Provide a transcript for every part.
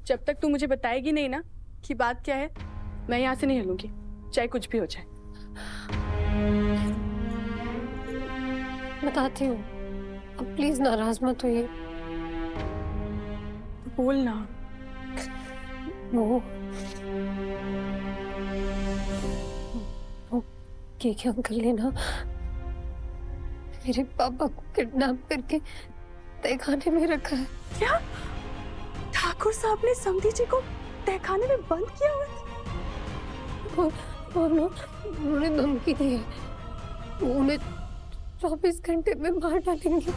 जब तक तू मुझे बताएगी नहीं ना कि बात क्या है, मैं यहाँ से नहीं हिलूंगी, चाहे कुछ भी हो जाए। बताती हूँ, अब प्लीज नाराज मत होइए। बोल ना। वो केके अंकल ने ना मेरे पापा को किडनैप करके तहखाने में रखा है। क्या? ठाकुर साहब ने समधी जी को तहखाने में बंद किया हुआ था? और ना उन्होंने धमकी दी है, वो उन्हें 24 घंटे में मार डालेंगे।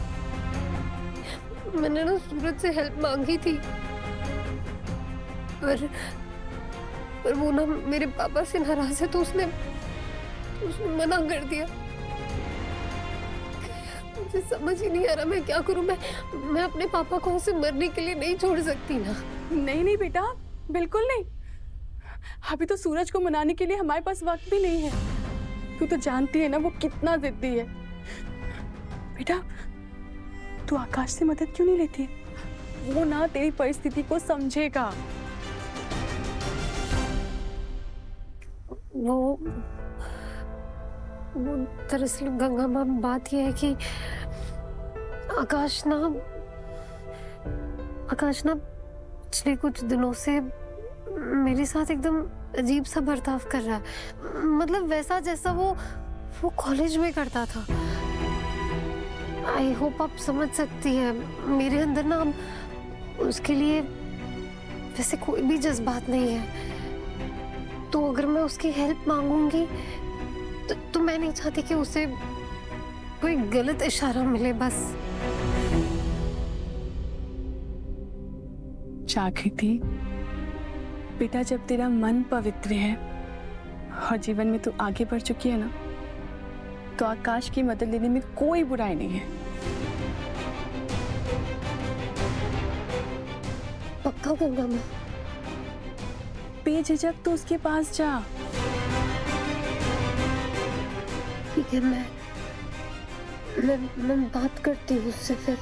मैंने ना सूरज से हेल्प मांगी थी, पर वो ना मेरे पापा से नाराज है, तो उसने मना कर दिया। मुझे समझ ही नहीं आ रहा मैं क्या करूं। मैं अपने पापा को ऐसे मरने के लिए नहीं छोड़ सकती ना। नहीं नहीं बेटा, बिल्कुल नहीं। अभी तो सूरज को मनाने के लिए हमारे पास वक्त भी नहीं है। तू तो जानती है ना वो कितना जिद्दी है। बेटा, तू आकाश से मदद क्यों नहीं लेती? वो ना तेरी परिस्थिति को समझेगा। वो दरअसल गंगा माँ, बात यह है कि आकाश ना पिछले कुछ दिनों से मेरे साथ एकदम अजीब सा बर्ताव कर रहा है। मतलब वैसा जैसा वो कॉलेज में करता था। आई होप आप समझ सकती है। मेरे अंदर ना उसके लिए वैसे कोई भी जज्बात नहीं है, तो अगर मैं उसकी हेल्प मांगूंगी तो मैं नहीं चाहती कि उसे कोई गलत इशारा मिले। बस जागृति बेटा, जब तेरा मन पवित्र है और जीवन में तू आगे बढ़ चुकी है ना, तो आकाश की मदद लेने में कोई बुराई नहीं है। पक्का गंगा माँ? बेझिझक तो उसके पास जा। ठीक है, मैं बात करती हूँ उससे फिर।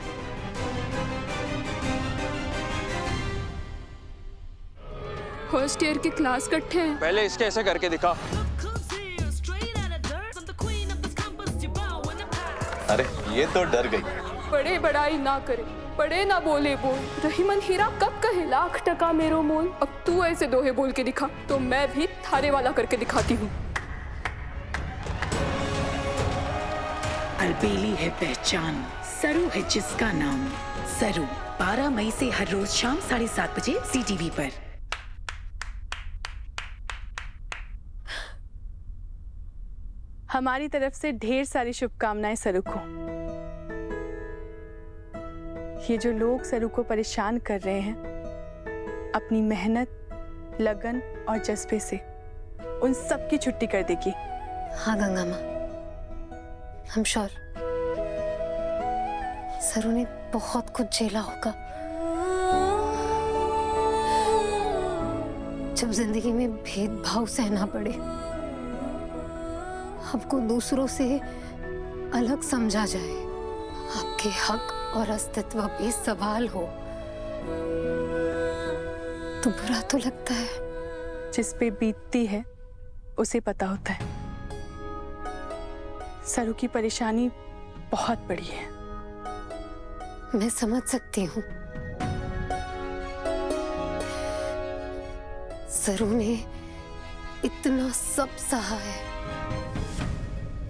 फर्स्ट ईयर की क्लास इकट्ठे हैं। पहले इसके ऐसे करके दिखा। अरे ये तो डर गई। बड़े बड़ाई ना करे, बड़े ना बोले बोल। रही मन हीरा कब कहे 1,00,000 मेरो मोल। अब तू ऐसे दोहे बोल के दिखा तो मैं भी थारे वाला करके दिखाती हूँ। अलबेली है पहचान, सरू है जिसका नाम। सरू 12 मई से हर रोज शाम 7:30 बजे CTV पर। हमारी तरफ से ढेर सारी शुभकामनाएं सरू को। ये जो लोग सरू को परेशान कर रहे हैं, अपनी मेहनत, लगन और जज्बे से उन सब की छुट्टी कर देगी। हाँ गंगा माँ, I'm sure सरू ने बहुत कुछ झेला होगा। जब जिंदगी में भेदभाव सहना पड़े, आपको दूसरों से अलग समझा जाए, आपके हक और अस्तित्व पे सवाल हो, तो बुरा तो लगता है। जिस पे बीतती है उसे पता होता है। सरू की परेशानी बहुत बड़ी है। मैं समझ सकती हूँ। सरू ने इतना सब सहा है।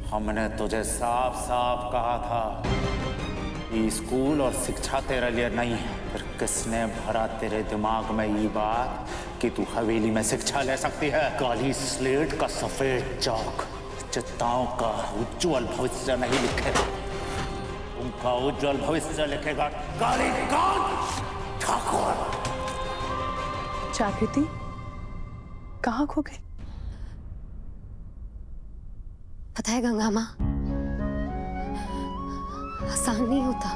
हमने तुझे साफ साफ कहा था कि स्कूल और शिक्षा तेरे लिए नहीं है। फिर किसने भरा तेरे दिमाग में ये बात कि तू हवेली में शिक्षा ले सकती है? काली स्लेट का सफेद चौक चित्ताओं का उज्जवल भविष्य नहीं लिखेगा, उनका उज्जवल भविष्य लिखेगा काली कांत ठाकुर। जागृति कहाँ खो गई? पता है गंगा माँ, आसान नहीं होता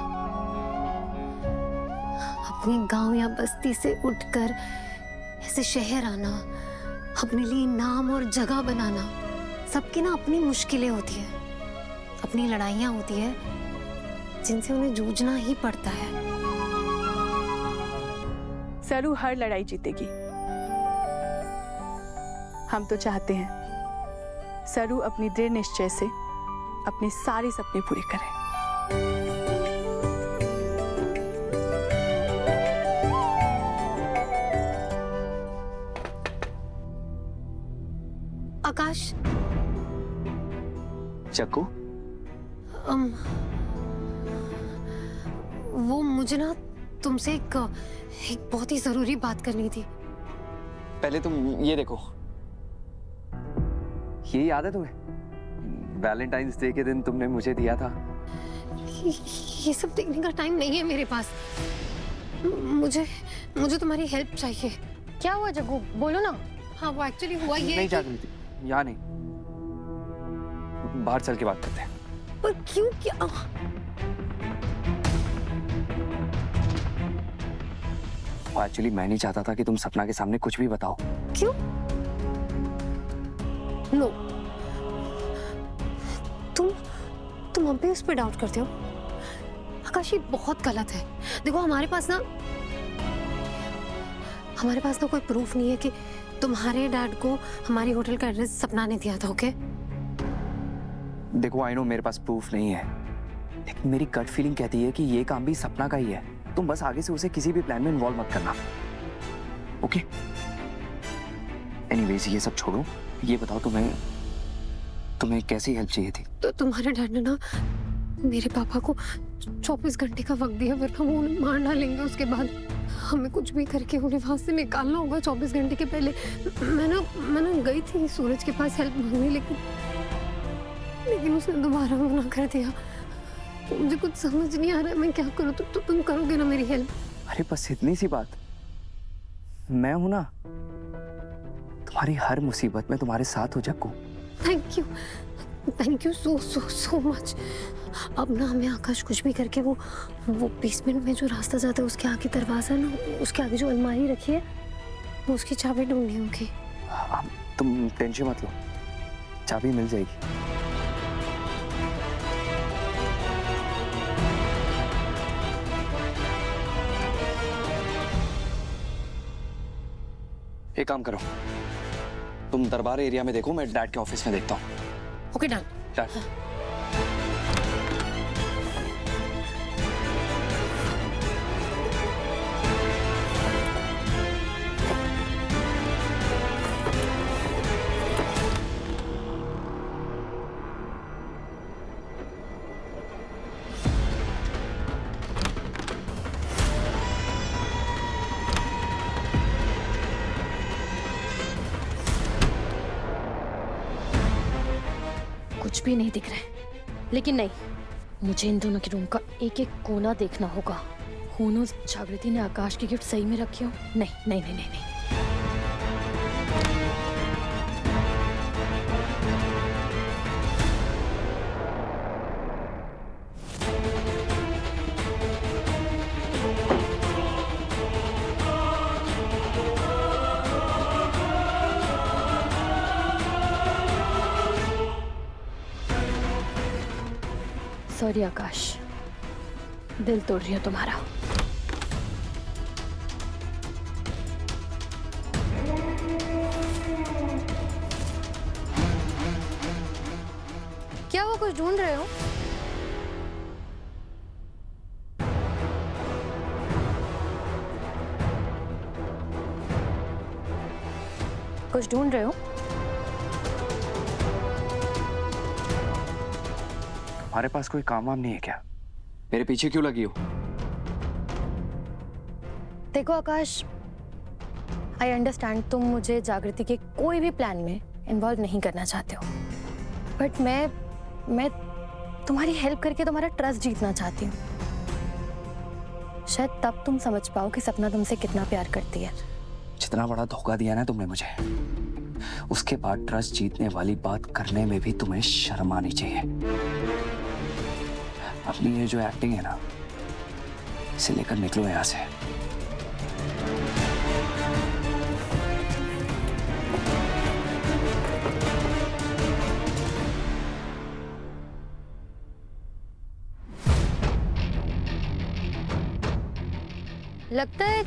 अपनी गांव या बस्ती से उठकर ऐसे शहर आना, अपने लिए नाम और जगह बनाना। सबकी ना अपनी मुश्किलें होती है, अपनी लड़ाइयां होती है, जिनसे उन्हें जूझना ही पड़ता है। सरू हर लड़ाई जीतेगी। हम तो चाहते हैं सरू अपनी दृढ़ निश्चय से अपने सारे सपने पूरे करे। आकाश, चक्कू, वो मुझे ना तुमसे एक बहुत ही जरूरी बात करनी थी। पहले तुम ये देखो, ये याद है तुम्हें? वैलेंटाइंस डे के दिन तुमने मुझे दिया था। ये सब देखने का टाइम नहीं है मेरे पास। मुझे तुम्हारी हेल्प चाहिए। क्या हुआ जग्गू, बोलो ना। हाँ, वो एक्चुअली हुआ ये नहीं कि- जागृति, यहाँ नहीं, बाहर चल के बात करते हैं। पर क्यों? क्या? एक्चुअली मैं नहीं चाहता था कि तुम सपना के सामने कुछ भी बताओ। क्यों? नो, तुम हम पे उस पर डाउट करते हो। आकाश, ये बहुत गलत है। देखो, हमारे पास ना कोई प्रूफ नहीं है कि तुम्हारे डैड को हमारी होटल का एड्रेस सपना ने दिया था। ओके? देखो, आई नो मेरे पास प्रूफ नहीं है, लेकिन मेरी गट फीलिंग कहती है कि ये काम भी सपना का ही है। तुम बस आगे से उसे किसी भी प्लान में इन्वॉल्व मत करना, ओके? एनीवेज, ये सब छोड़ो, ये बताओ तुम्हें कैसी हेल्प चाहिए थी? तो तुम्हारे डैड ने ना मेरे पापा को 24 घंटे का वक्त दिया, वरना वो उन्हें मार डालेंगे। उसके बाद हमें कुछ भी करके उन्हें वहां से निकालना होगा 24 घंटे के पहले। मैं ना गई थी सूरज के पास हेल्प मांगने, लेकिन उसने दोबारा मना कर दिया। मुझे कुछ समझ नहीं आ रहा है, मैं क्या करूं? तो तुम करोगे ना मेरी हेल्प? अरे बस इतनी सी बात, मैं हूं ना, तुम्हारी हर मुसीबत में तुम्हारे साथ हो Jaggu. Thank you so much. अब ना हमें आकाश कुछ भी करके वो बेसमेंट में जो रास्ता जाता है उसके आगे दरवाजा ना, उसके आगे जो अलमारी रखी है, वो उसकी चाबी ढूंढनी होगी। तुम टेंशन मत लो, चाबी मिल जाएगी। एक काम करो, तुम दरबार एरिया में देखो, मैं डैड के ऑफिस में देखता हूँ। Okay, done. कुछ भी नहीं दिख रहा है, लेकिन नहीं, मुझे इन दोनों के रूम का एक एक कोना देखना होगा। Who knows, जागृति ने आकाश की गिफ्ट सही में रखी हो? नहीं नहीं नहीं नहीं, नहीं। सॉरी आकाश, दिल तोड़ रही हो तुम्हारा। क्या वो कुछ ढूंढ रहे हो? कुछ ढूंढ रहे हो? हमारे पास कोई काम वाम नहीं है क्या? मेरे पीछे क्यों लगी हो? देखो आकाश, आई अंडरस्टैंड तुम मुझे जागृति के कोई भी प्लान में इन्वॉल्व नहीं करना चाहते हो, बट मैं तुम्हारी हेल्प करके तुम्हारा ट्रस्ट जीतना चाहती हूँ। शायद तब तुम समझ पाओ कि सपना तुमसे कितना प्यार करती है। जितना बड़ा धोखा दिया ना तुमने मुझे, उसके बाद ट्रस्ट जीतने वाली बात करने में भी तुम्हें शर्म आनी चाहिए। अपनी ये जो एक्टिंग है ना, इसे लेकर निकलो यहाँ से। लगता है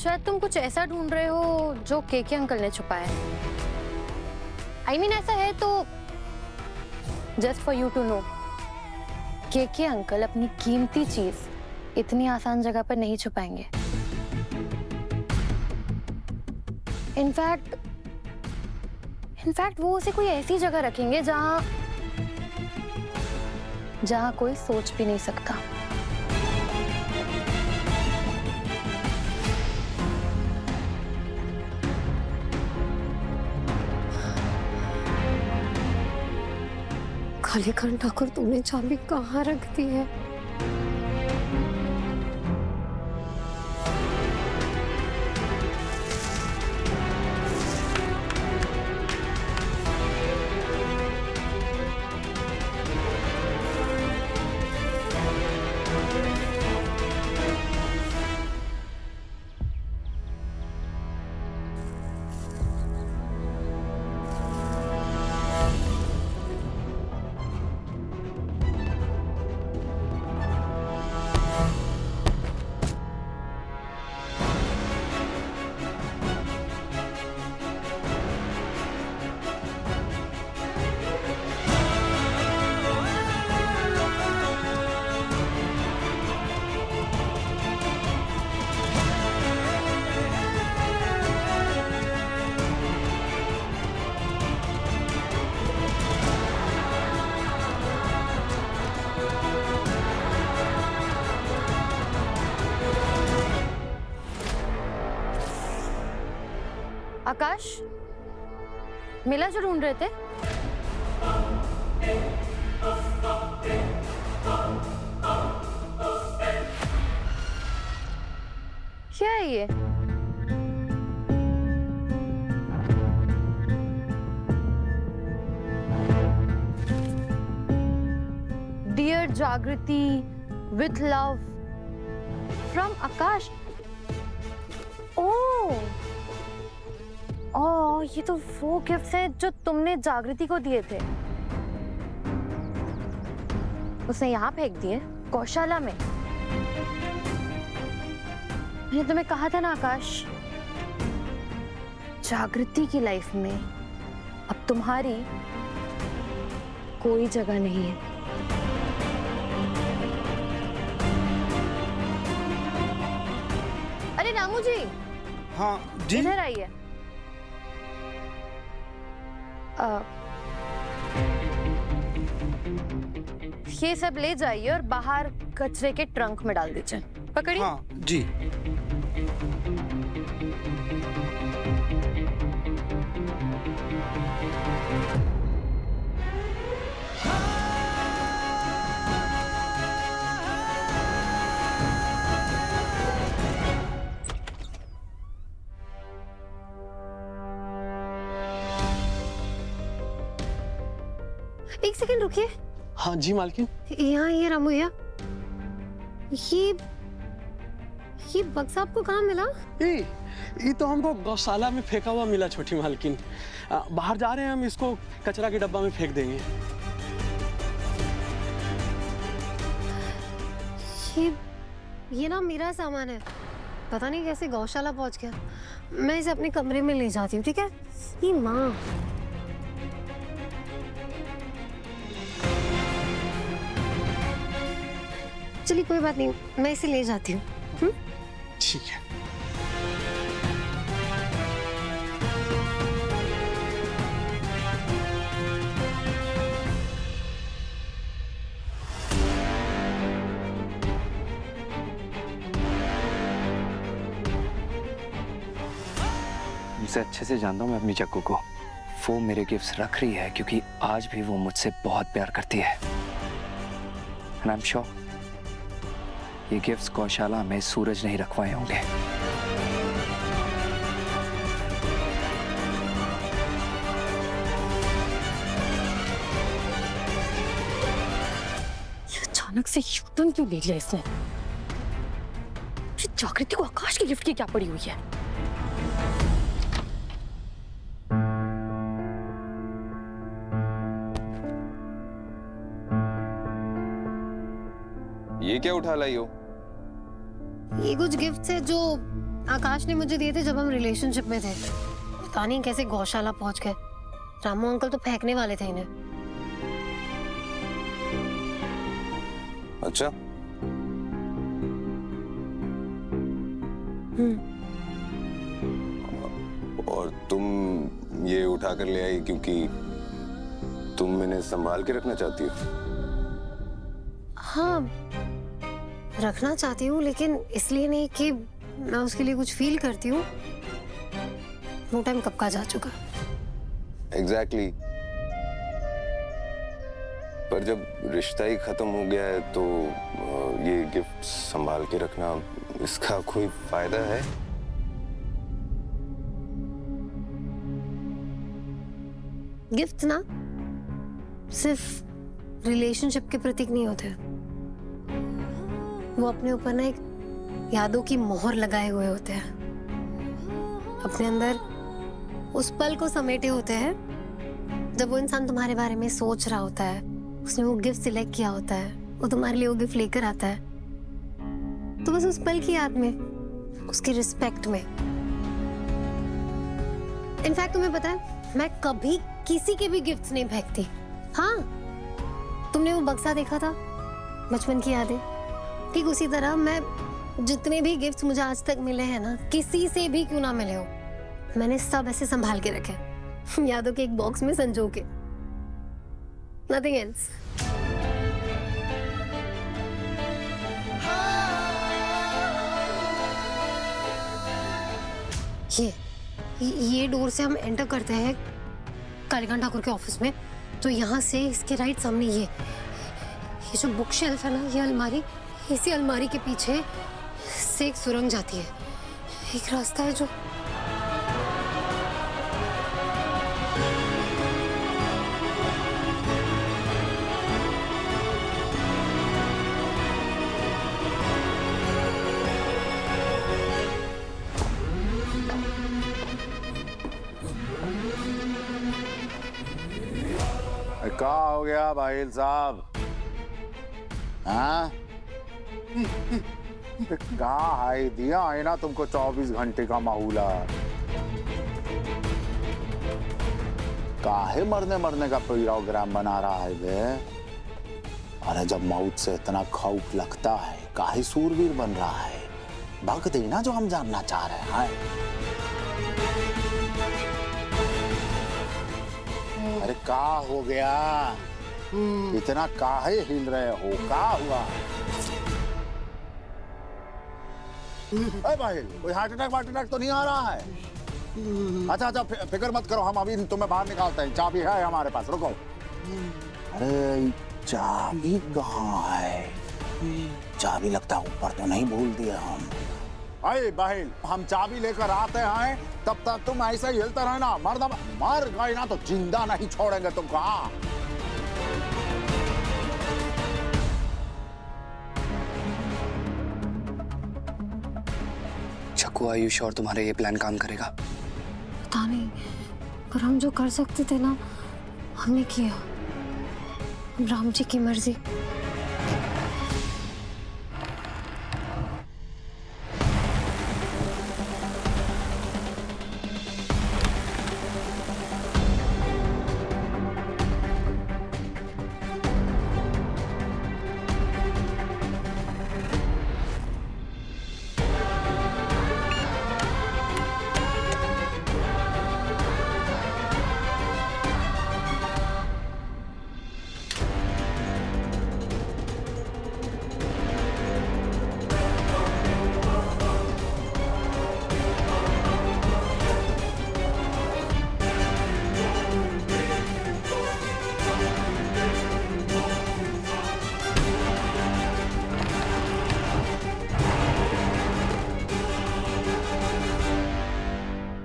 शायद तुम कुछ ऐसा ढूंढ रहे हो जो केके अंकल ने छुपाया है। I mean, ऐसा है तो just for you to know, K K uncle अपनी कीमती चीज इतनी आसान जगह पर नहीं छुपाएंगे। इनफैक्ट वो उसे कोई ऐसी जगह रखेंगे जहां कोई सोच भी नहीं सकता। कालीकांत ठाकुर, तुमने चाबी कहाँ रख दी है? आकाश, मिला जो ढूंढ रहे थे? क्या है ये? डियर जागृति, विथ लव फ्रॉम आकाश। ओह, ये तो वो गिफ्ट्स हैं जो तुमने जागृति को दिए थे। उसने यहाँ फेंक दिए गौशाला में। मैंने तुम्हें कहा था ना आकाश, जागृति की लाइफ में अब तुम्हारी कोई जगह नहीं है। अरे रामू जी। हाँ जी। इधर आइए। ये सब ले जाइए और बाहर कचरे के ट्रंक में डाल दीजिए। पकड़िए। हाँ जी। एक सेकंड रुकिए। हाँ जी मालकिन। यहाँ ये रामू भैया, ये बक्सा आपको कहाँ मिला? ये तो हमको गौशाला में फेंका हुआ मिला छोटी मालकिन। बाहर जा रहे हैं हम, इसको कचरा के डब्बा में फेंक देंगे। ये ना मेरा सामान है, पता नहीं कैसे गौशाला पहुंच गया। मैं इसे अपने कमरे में ले जाती हूँ, ठीक है? ये माँ, चलिए कोई बात नहीं, मैं इसे ले जाती हूँ। ठीक है। मुझसे अच्छे से जानता हूँ मैं अपनी जग्गू को। वो मेरे गिफ्ट्स रख रही है क्योंकि आज भी वो मुझसे बहुत प्यार करती है। And I'm sure ये गिफ्ट्स गौशाला में सूरज नहीं रखवाए होंगे। अचानक से यूटर्न क्यों ले लिया इसने? जागृति को आकाश की गिफ्ट की क्या पड़ी हुई है? ये क्या उठा लाई हो? ये कुछ गिफ्ट्स है जो आकाश ने मुझे दिए थे जब हम रिलेशनशिप में थे। पता नहीं कैसे गौशाला पहुंच गए। रामू अंकल तो फेंकने वाले थे इन्हें। अच्छा, और तुम ये उठा कर ले आई क्योंकि तुम इन्हें संभाल के रखना चाहती हो? हाँ, रखना चाहती हूँ, लेकिन इसलिए नहीं कि मैं उसके लिए कुछ फील करती हूँ। वो टाइम कब का जा चुका। एग्जैक्टली। पर जब रिश्ता ही खत्म हो गया है तो ये गिफ्ट संभाल के रखना, इसका कोई फायदा है? गिफ्ट ना सिर्फ रिलेशनशिप के प्रतीक नहीं होते। वो अपने ऊपर ना एक यादों की मोहर लगाए हुए होते हैं। अपने अंदर उस पल को समेटे होते हैं जब वो इंसान तुम्हारे बारे में सोच रहा होता है, उसने वो गिफ्ट सिलेक्ट किया होता है, वो तुम्हारे लिए वो गिफ्ट लेकर आता है, तो बस उस पल की याद में, उसकी रिस्पेक्ट में। इनफैक्ट तुम्हें पता है, मैं कभी किसी के भी गिफ्ट्स नहीं फेंकती। हाँ, तुमने वो बक्सा देखा था, बचपन की यादें, ठीक उसी तरह मैं जितने भी गिफ्ट्स मुझे आज तक मिले हैं ना, किसी से भी क्यों ना मिले हो, मैंने सब ऐसे संभाल के रखे, यादों के एक बॉक्स में संजो के। Nothing else. ये डोर से हम एंटर करते हैं कालीकांत ठाकुर के ऑफिस में। तो यहाँ से इसके राइट सामने ये जो बुक शेल्फ है ना, ये अलमारी, इसी अलमारी के पीछे से एक सुरंग जाती है। एक रास्ता है जो क्या हो गया भाईल साहब? हाँ? कहा है दिया है ना तुमको 24 घंटे का माहौला। काहे मरने का प्रोग्राम बना रहा है बे? अरे जब मौत से इतना खौफ लगता है, काहे सूरवीर बन रहा है? भग देना जो हम जानना चाह रहे हैं। अरे का हो गया? इतना काहे हिल रहे हो? का हुआ? अरे भाई, कोई हार्ट अटैक तो नहीं आ रहा है? अच्छा, फिक्र मत करो, हम अभी तुम्हें बाहर निकालते हैं। चाबी है हमारे पास, रुको। अरे चाबी कहाँ है? चाबी लगता है ऊपर तो नहीं भूल दिया हम। अरे बहन, हम चाबी लेकर आते हैं, तब तक तुम ऐसे ही हिलते रहना। मर गए ना तो जिंदा नहीं छोड़ेंगे तुमको। हाँ, चक्कू, आर यू श्योर तुम्हारा ये प्लान काम करेगा? पता नहीं, पर हम जो कर सकते थे ना, हमने किया। राम जी की मर्जी।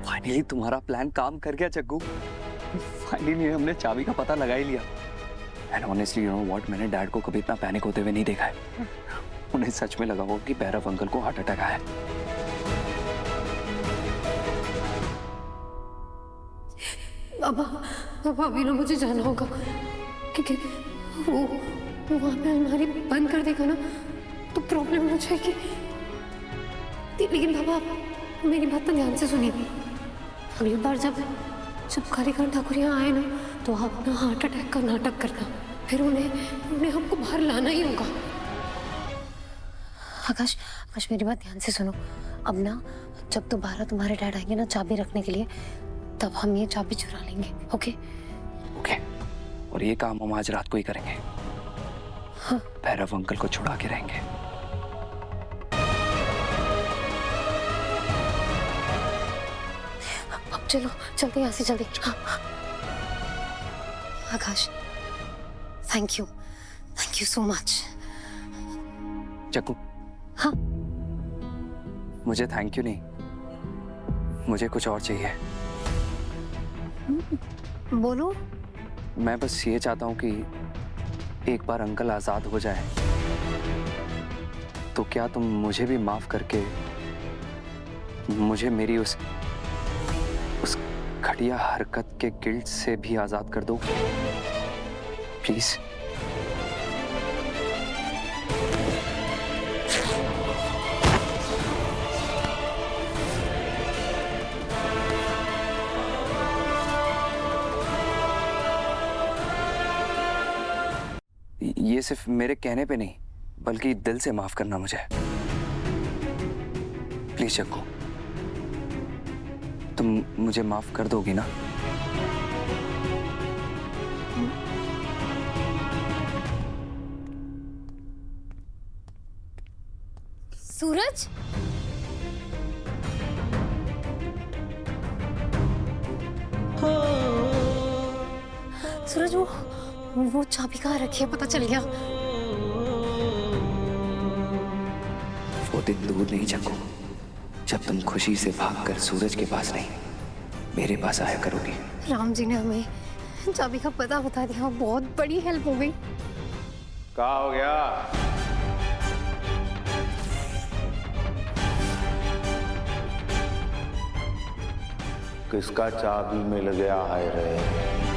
फाइनली तुम्हारा प्लान काम कर गया चक्कू। फाइनली हमने चाबी का पता लगा ही लिया। And honestly you know what, मैंने डैड को कभी इतना पैनिक होते हुए नहीं देखा है। उन्हें सच में लगा हो कि भैरव अंकल को हार्ट अटैक आया है। अब अभी ना मुझे जाना होगा, क्योंकि वो वहां पे अलमारी बंद कर देगा ना तो प्रॉब्लम हो जाएगी। लेकिन बाबा मेरी बात तो ध्यान से सुनिए। अगली बार जब कालीकांत ठाकुर यहाँ आए ना, तो आप अपना हार्ट अटैक का नाटक करना, फिर उन्हें हमको बाहर लाना ही होगा। आकाश, मेरी बात ध्यान से सुनो। अब ना जब दोबारा तुम्हारे डैड आएंगे ना चाबी रखने के लिए, तब हम ये चाबी चुरा लेंगे। ओके? ओके, और ये काम हम आज रात को ही करेंगे। हाँ। भैरव अंकल को छुड़ा के रहेंगे। अब चलो, चलते यहाँ से जल्दी। हाँ। आकाश, थैंक यू सो मच। चक्कू, हाँ? मुझे थैंक यू नहीं, मुझे कुछ और चाहिए। बोलो। मैं बस ये चाहता हूँ कि एक बार अंकल आजाद हो जाए तो क्या तुम मुझे भी माफ करके मुझे मेरी उस घटिया हरकत के गिल्ट से भी आजाद कर दो प्लीज। ये सिर्फ मेरे कहने पे नहीं, बल्कि दिल से माफ करना मुझे। प्लीज चक्कू, तुम मुझे माफ कर दोगी ना? सूरज, सूरज, वो चाबी कहाँ रखी है? पता चल गया। वो दिन दूर नहीं चक्कू, जब तुम खुशी से भागकर सूरज के पास नहीं, मेरे पास आया करोगी। राम जी ने हमें चाबी का पता बता दिया, बहुत बड़ी हेल्प हो गई। क्या हो गया? किसका चाबी मिल गया है रे?